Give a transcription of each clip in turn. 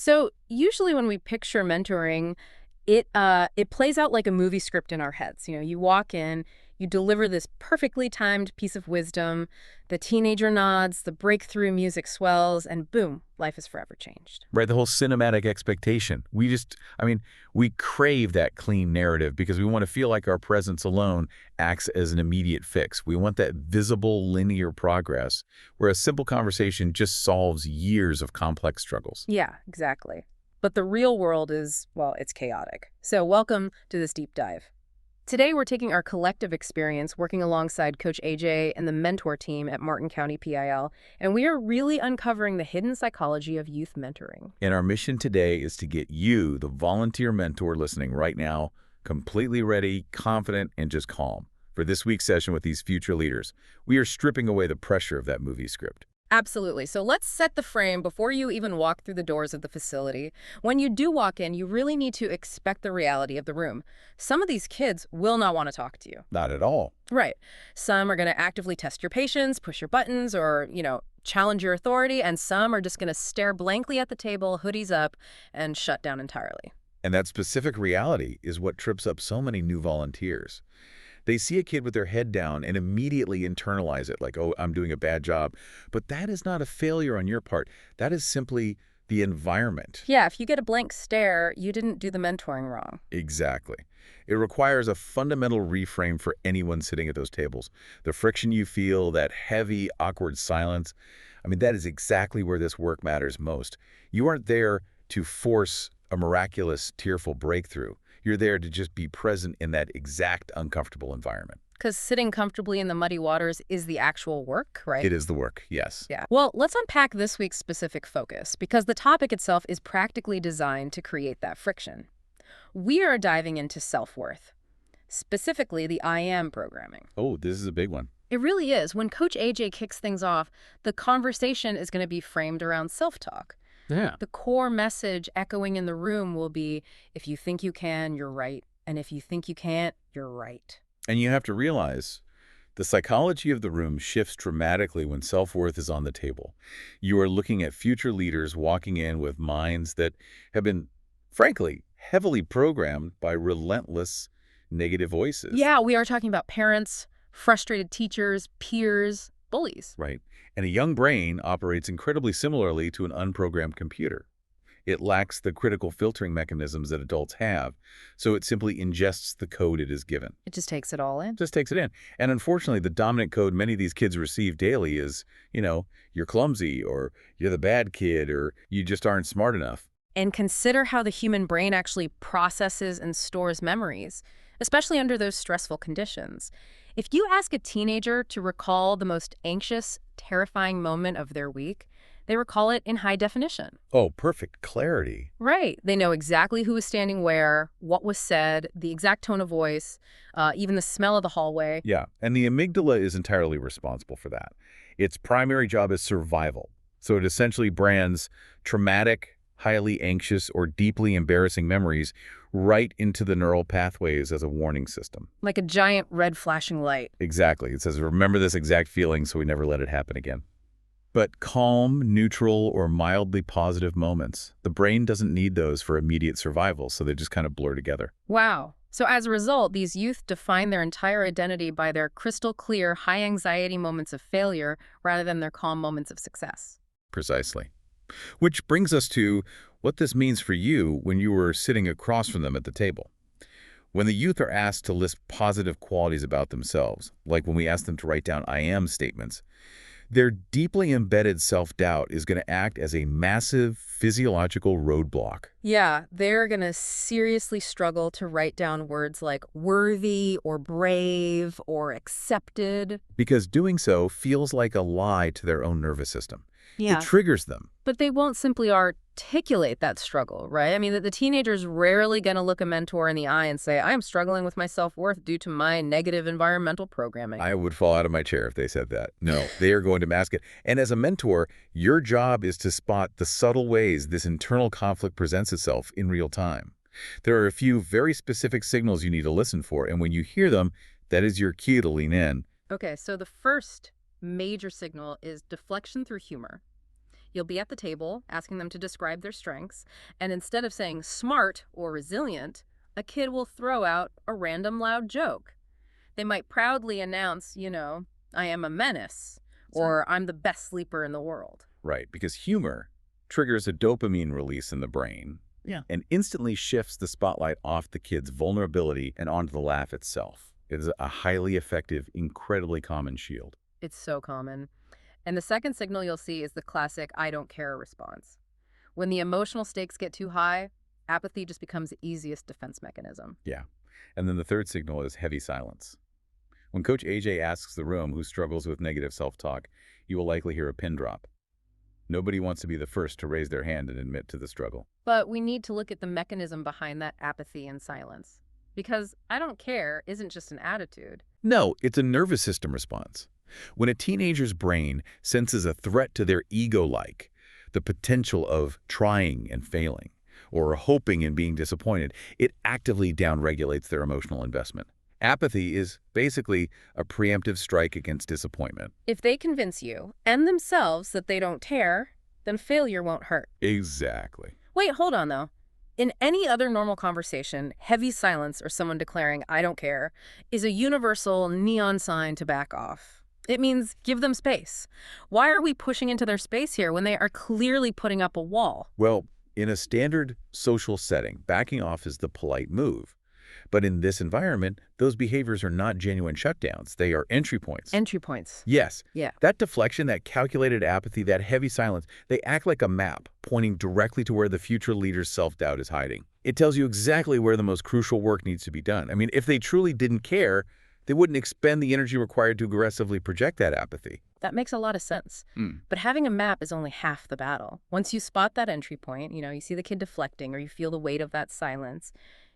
So usually when we picture mentoring, it plays out like a movie script in our heads. You walk in, you deliver this perfectly timed piece of wisdom, the teenager nods, the breakthrough music swells, and boom, life is forever changed. Right, the whole cinematic expectation. We crave that clean narrative because we want to feel like our presence alone acts as an immediate fix. We want that visible, linear progress where a simple conversation just solves years of complex struggles. Yeah, exactly. But the real world is, well, it's chaotic. So welcome to this deep dive. Today, we're taking our collective experience working alongside Coach AJ and the mentor team at Martin County PIL, and we are really uncovering the hidden psychology of youth mentoring. And our mission today is to get you, the volunteer mentor listening right now, completely ready, confident, and just calm. For this week's session with these future leaders, we are stripping away the pressure of that movie script. Absolutely. So let's set the frame before you even walk through the doors of the facility. When you do walk in, you really need to expect the reality of the room. Some of these kids will not want to talk to you. Not at all. Right. Some are going to actively test your patience, push your buttons, or, challenge your authority, and some are just going to stare blankly at the table, hoodies up, and shut down entirely. And that specific reality is what trips up so many new volunteers. They see a kid with their head down and immediately internalize it like, oh, I'm doing a bad job. But that is not a failure on your part. That is simply the environment. Yeah, if you get a blank stare, you didn't do the mentoring wrong. Exactly. It requires a fundamental reframe for anyone sitting at those tables. The friction you feel, that heavy, awkward silence, that is exactly where this work matters most. You aren't there to force a miraculous, tearful breakthrough. You're there to just be present in that exact uncomfortable environment. Because sitting comfortably in the muddy waters is the actual work, right? It is the work, yes. Yeah. Well, let's unpack this week's specific focus, because the topic itself is practically designed to create that friction. We are diving into self-worth, specifically the I am programming. Oh, this is a big one. It really is. When Coach AJ kicks things off, the conversation is going to be framed around self-talk. Yeah. The core message echoing in the room will be, if you think you can, you're right. And if you think you can't, you're right. And you have to realize the psychology of the room shifts dramatically when self-worth is on the table. You are looking at future leaders walking in with minds that have been, frankly, heavily programmed by relentless negative voices. Yeah, we are talking about parents, frustrated teachers, peers, bullies. Right. And a young brain operates incredibly similarly to an unprogrammed computer. It lacks the critical filtering mechanisms that adults have, so it simply ingests the code it is given. It just takes it all in. Just takes it in. And unfortunately, the dominant code many of these kids receive daily is, you're clumsy, or you're the bad kid, or you just aren't smart enough. And consider how the human brain actually processes and stores memories, especially under those stressful conditions. If you ask a teenager to recall the most anxious, terrifying moment of their week, they recall it in high definition. Oh, perfect clarity. Right. They know exactly who was standing where, what was said, the exact tone of voice, even the smell of the hallway. Yeah, and the amygdala is entirely responsible for that. Its primary job is survival. So it essentially brands traumatic, highly anxious, or deeply embarrassing memories right into the neural pathways as a warning system. Like a giant red flashing light. Exactly. It says, remember this exact feeling so we never let it happen again. But calm, neutral, or mildly positive moments, the brain doesn't need those for immediate survival, so they just kind of blur together. Wow. So as a result, these youth define their entire identity by their crystal clear, high anxiety moments of failure rather than their calm moments of success. Precisely. Which brings us to what this means for you when you were sitting across from them at the table. When the youth are asked to list positive qualities about themselves, like when we ask them to write down I am statements, their deeply embedded self-doubt is going to act as a massive physiological roadblock. Yeah, they're going to seriously struggle to write down words like worthy or brave or accepted. Because doing so feels like a lie to their own nervous system. Yeah. It triggers them. But they won't simply articulate that struggle, right? The teenager's rarely going to look a mentor in the eye and say, I am struggling with my self-worth due to my negative environmental programming. I would fall out of my chair if they said that. No, they are going to mask it. And as a mentor, your job is to spot the subtle ways this internal conflict presents itself in real time. There are a few very specific signals you need to listen for, and when you hear them, that is your cue to lean in. Okay, so the first major signal is deflection through humor. You'll be at the table asking them to describe their strengths, and instead of saying smart or resilient, a kid will throw out a random loud joke. They might proudly announce, I am a menace, or I'm the best sleeper in the world. Right, because humor triggers a dopamine release in the brain and instantly shifts the spotlight off the kid's vulnerability and onto the laugh itself. It is a highly effective, incredibly common shield. It's so common. And the second signal you'll see is the classic I don't care response. When the emotional stakes get too high, apathy just becomes the easiest defense mechanism. Yeah. And then the third signal is heavy silence. When Coach AJ asks the room who struggles with negative self-talk, you will likely hear a pin drop. Nobody wants to be the first to raise their hand and admit to the struggle. But we need to look at the mechanism behind that apathy and silence. Because I don't care isn't just an attitude. No, it's a nervous system response. When a teenager's brain senses a threat to their ego, like the potential of trying and failing, or hoping and being disappointed, it actively downregulates their emotional investment. Apathy is basically a preemptive strike against disappointment. If they convince you and themselves that they don't care, then failure won't hurt. Exactly. Wait, hold on though. In any other normal conversation, heavy silence or someone declaring, I don't care, is a universal neon sign to back off. It means give them space. Why are we pushing into their space here when they are clearly putting up a wall? Well, in a standard social setting, backing off is the polite move. But in this environment, those behaviors are not genuine shutdowns. They are entry points. Entry points. Yes. Yeah. That deflection, that calculated apathy, that heavy silence, they act like a map pointing directly to where the future leader's self-doubt is hiding. It tells you exactly where the most crucial work needs to be done. I mean, if they truly didn't care, they wouldn't expend the energy required to aggressively project that apathy. That makes a lot of sense. But having a map is only half the battle. Once you spot that entry point, you see the kid deflecting or you feel the weight of that silence,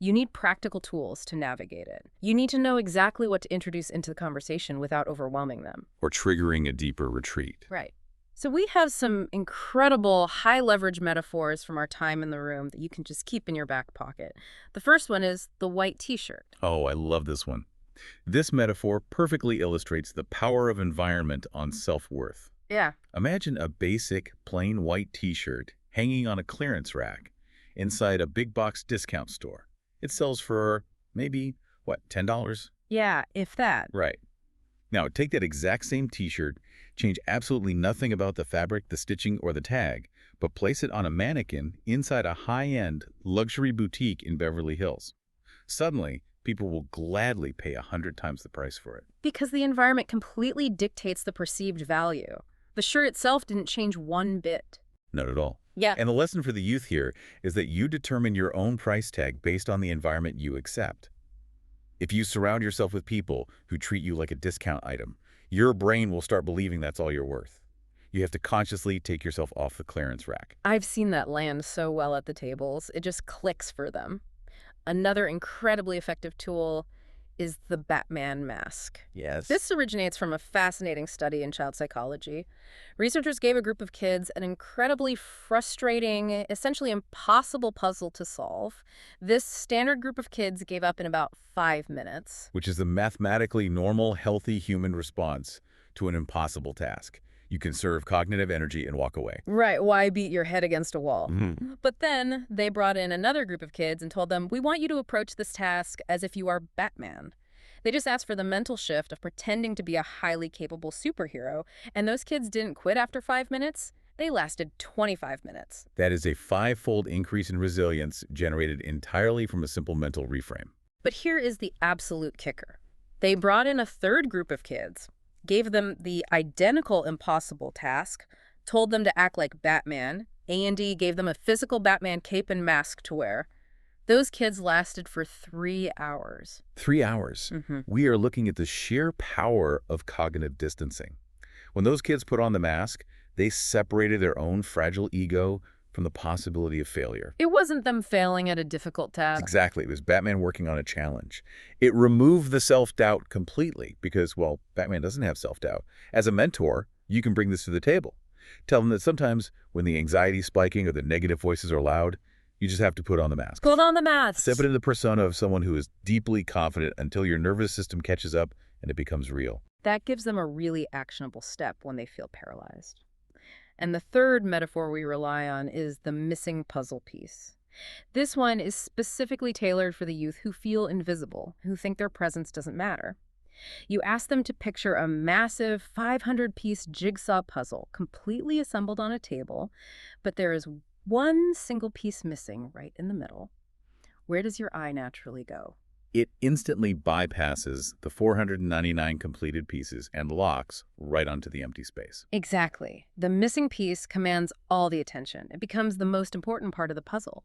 you need practical tools to navigate it. You need to know exactly what to introduce into the conversation without overwhelming them. Or triggering a deeper retreat. Right. So we have some incredible high-leverage metaphors from our time in the room that you can just keep in your back pocket. The first one is the white t-shirt. Oh, I love this one. This metaphor perfectly illustrates the power of environment on self-worth. Yeah. Imagine a basic, plain white t-shirt hanging on a clearance rack inside a big box discount store. It sells for maybe, $10? Yeah, if that. Right. Now, take that exact same t-shirt, change absolutely nothing about the fabric, the stitching, or the tag, but place it on a mannequin inside a high-end luxury boutique in Beverly Hills. Suddenly, people will gladly pay 100 times the price for it. Because the environment completely dictates the perceived value. The shirt itself didn't change one bit. Not at all. Yeah. And the lesson for the youth here is that you determine your own price tag based on the environment you accept. If you surround yourself with people who treat you like a discount item, your brain will start believing that's all you're worth. You have to consciously take yourself off the clearance rack. I've seen that land so well at the tables. It just clicks for them. Another incredibly effective tool is the Batman mask. Yes. This originates from a fascinating study in child psychology. Researchers gave a group of kids an incredibly frustrating, essentially impossible puzzle to solve. This standard group of kids gave up in about 5 minutes. Which is the mathematically normal, healthy human response to an impossible task. You conserve cognitive energy and walk away. Right, why beat your head against a wall? Mm-hmm. But then they brought in another group of kids and told them, we want you to approach this task as if you are Batman. They just asked for the mental shift of pretending to be a highly capable superhero, and those kids didn't quit after 5 minutes. They lasted 25 minutes. That is a 5-fold increase in resilience generated entirely from a simple mental reframe. But here is the absolute kicker. They brought in a third group of kids, gave them the identical impossible task, told them to act like Batman. A&D gave them a physical Batman cape and mask to wear. Those kids lasted for 3 hours. 3 hours. We are looking at the sheer power of cognitive distancing. When those kids put on the mask, they separated their own fragile ego from the possibility of failure. It wasn't them failing at a difficult task. Exactly. It was Batman working on a challenge. It removed the self-doubt completely because, well, Batman doesn't have self-doubt. As a mentor, you can bring this to the table. Tell them that sometimes when the anxiety is spiking or the negative voices are loud, you just have to put on the mask. Put on the mask. Step into the persona of someone who is deeply confident until your nervous system catches up and it becomes real. That gives them a really actionable step when they feel paralyzed. And the third metaphor we rely on is the missing puzzle piece. This one is specifically tailored for the youth who feel invisible, who think their presence doesn't matter. You ask them to picture a massive 500-piece jigsaw puzzle completely assembled on a table, but there is one single piece missing right in the middle. Where does your eye naturally go? It instantly bypasses the 499 completed pieces and locks right onto the empty space. Exactly. The missing piece commands all the attention. It becomes the most important part of the puzzle.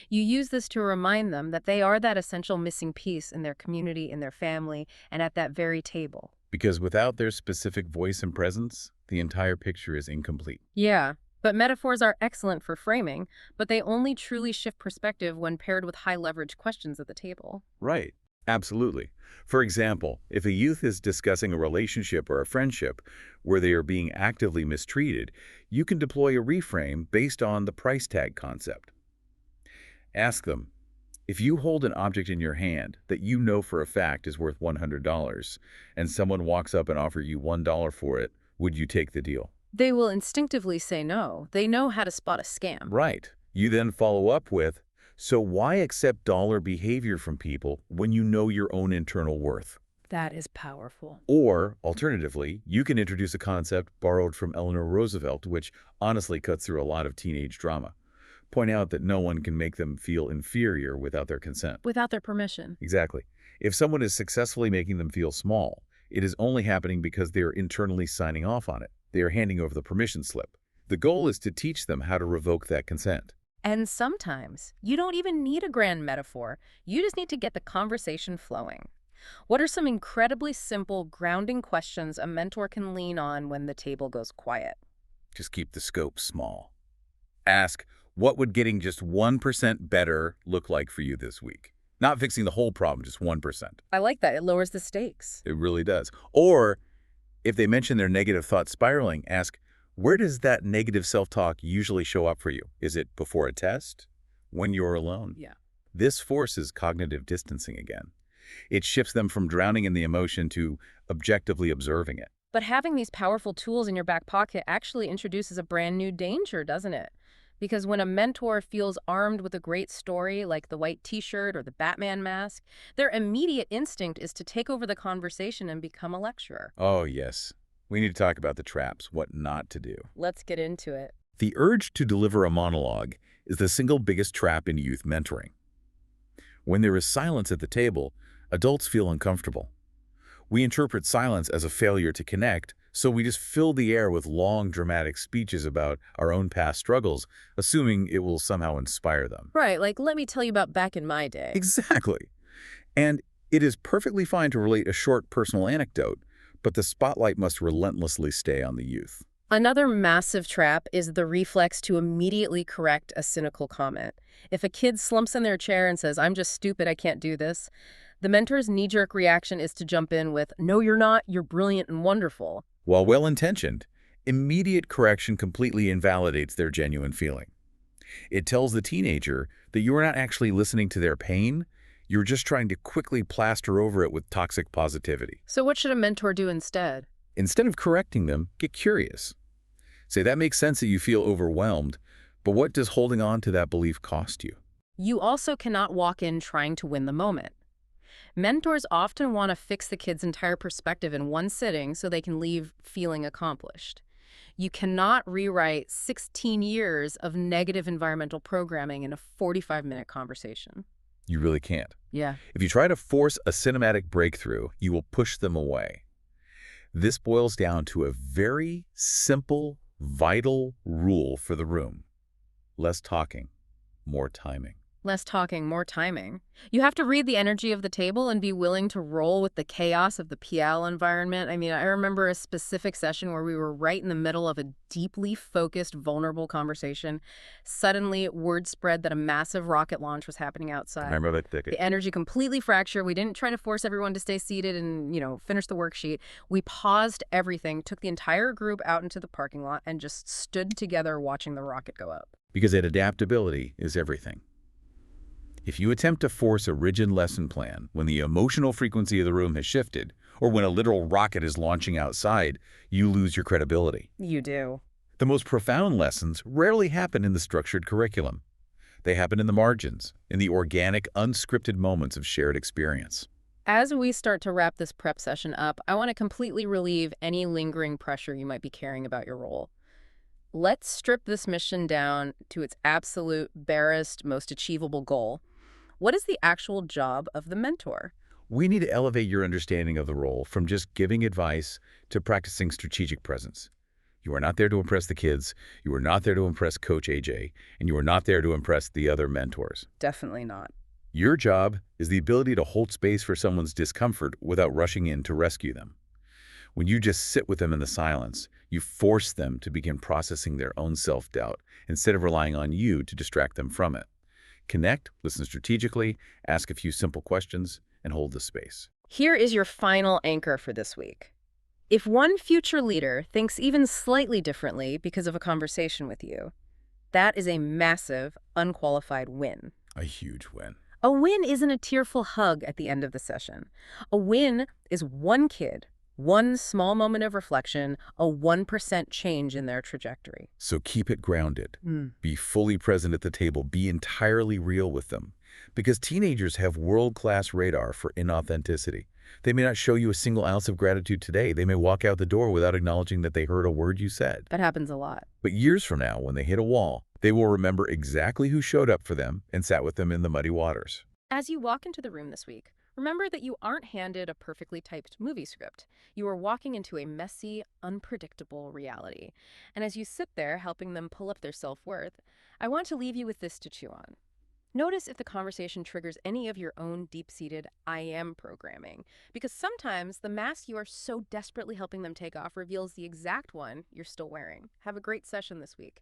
You use this to remind them that they are that essential missing piece in their community, in their family, and at that very table. Because without their specific voice and presence, the entire picture is incomplete. Yeah, but metaphors are excellent for framing, but they only truly shift perspective when paired with high-leverage questions at the table. Right. Absolutely. For example, if a youth is discussing a relationship or a friendship where they are being actively mistreated, you can deploy a reframe based on the price tag concept. Ask them, if you hold an object in your hand that you know for a fact is worth $100 and someone walks up and offers you $1 for it, would you take the deal? They will instinctively say no. They know how to spot a scam. Right. You then follow up with, so why accept dollar behavior from people when you know your own internal worth? That is powerful. Or, alternatively, you can introduce a concept borrowed from Eleanor Roosevelt, which honestly cuts through a lot of teenage drama. Point out that no one can make them feel inferior without their consent. Without their permission. Exactly. If someone is successfully making them feel small, it is only happening because they are internally signing off on it. They are handing over the permission slip. The goal is to teach them how to revoke that consent. And sometimes you don't even need a grand metaphor. You just need to get the conversation flowing. What are some incredibly simple, grounding questions a mentor can lean on when the table goes quiet? Just keep the scope small. Ask, what would getting just 1% better look like for you this week? Not fixing the whole problem, just 1%. I like that. It lowers the stakes. It really does. Or, if they mention their negative thought spiraling, ask, where does that negative self-talk usually show up for you? Is it before a test? When you're alone? Yeah. This forces cognitive distancing again. It shifts them from drowning in the emotion to objectively observing it. But having these powerful tools in your back pocket actually introduces a brand new danger, doesn't it? Because when a mentor feels armed with a great story like the white t-shirt or the Batman mask, their immediate instinct is to take over the conversation and become a lecturer. Oh, yes. We need to talk about the traps, what not to do. Let's get into it. The urge to deliver a monologue is the single biggest trap in youth mentoring. When there is silence at the table, adults feel uncomfortable. We interpret silence as a failure to connect, so we just fill the air with long, dramatic speeches about our own past struggles, assuming it will somehow inspire them. Right, like, let me tell you about back in my day. Exactly. And it is perfectly fine to relate a short personal anecdote, but the spotlight must relentlessly stay on the youth. Another massive trap is the reflex to immediately correct a cynical comment. If a kid slumps in their chair and says, "I'm just stupid, I can't do this," the mentor's knee-jerk reaction is to jump in with, "No, you're not, you're brilliant and wonderful." While well-intentioned, immediate correction completely invalidates their genuine feeling. It tells the teenager that you are not actually listening to their pain, you're just trying to quickly plaster over it with toxic positivity. So what should a mentor do instead? Instead of correcting them, get curious. Say, that makes sense that you feel overwhelmed, but what does holding on to that belief cost you? You also cannot walk in trying to win the moment. Mentors often want to fix the kid's entire perspective in one sitting so they can leave feeling accomplished. You cannot rewrite 16 years of negative environmental programming in a 45-minute conversation. You really can't. Yeah. If you try to force a cinematic breakthrough, you will push them away. This boils down to a very simple, vital rule for the room. Less talking, more timing. Less talking, more timing. You have to read the energy of the table and be willing to roll with the chaos of the PL environment. I mean, I remember a specific session where we were right in the middle of a deeply focused, vulnerable conversation. Suddenly, word spread that a massive rocket launch was happening outside. I remember that thicket. The energy completely fractured. We didn't try to force everyone to stay seated and, finish the worksheet. We paused everything, took the entire group out into the parking lot, and just stood together watching the rocket go up. Because that adaptability is everything. If you attempt to force a rigid lesson plan when the emotional frequency of the room has shifted, or when a literal rocket is launching outside, you lose your credibility. You do. The most profound lessons rarely happen in the structured curriculum. They happen in the margins, in the organic, unscripted moments of shared experience. As we start to wrap this prep session up, I want to completely relieve any lingering pressure you might be carrying about your role. Let's strip this mission down to its absolute barest, most achievable goal. What is the actual job of the mentor? We need to elevate your understanding of the role from just giving advice to practicing strategic presence. You are not there to impress the kids, you are not there to impress Coach AJ, and you are not there to impress the other mentors. Definitely not. Your job is the ability to hold space for someone's discomfort without rushing in to rescue them. When you just sit with them in the silence, you force them to begin processing their own self-doubt instead of relying on you to distract them from it. Connect, listen strategically, ask a few simple questions, and hold the space. Here is your final anchor for this week. If one future leader thinks even slightly differently because of a conversation with you, that is a massive, unqualified win. A huge win. A win isn't a tearful hug at the end of the session. A win is one kid, one small moment of reflection, a 1% change in their trajectory. So keep it grounded. Mm. Be fully present at the table. Be entirely real with them. Because teenagers have world-class radar for inauthenticity. They may not show you a single ounce of gratitude today. They may walk out the door without acknowledging that they heard a word you said. That happens a lot. But years from now, when they hit a wall, they will remember exactly who showed up for them and sat with them in the muddy waters. As you walk into the room this week, remember that you aren't handed a perfectly typed movie script. You are walking into a messy, unpredictable reality. And as you sit there helping them pull up their self-worth, I want to leave you with this to chew on. Notice if the conversation triggers any of your own deep-seated I am programming, because sometimes the mask you are so desperately helping them take off reveals the exact one you're still wearing. Have a great session this week.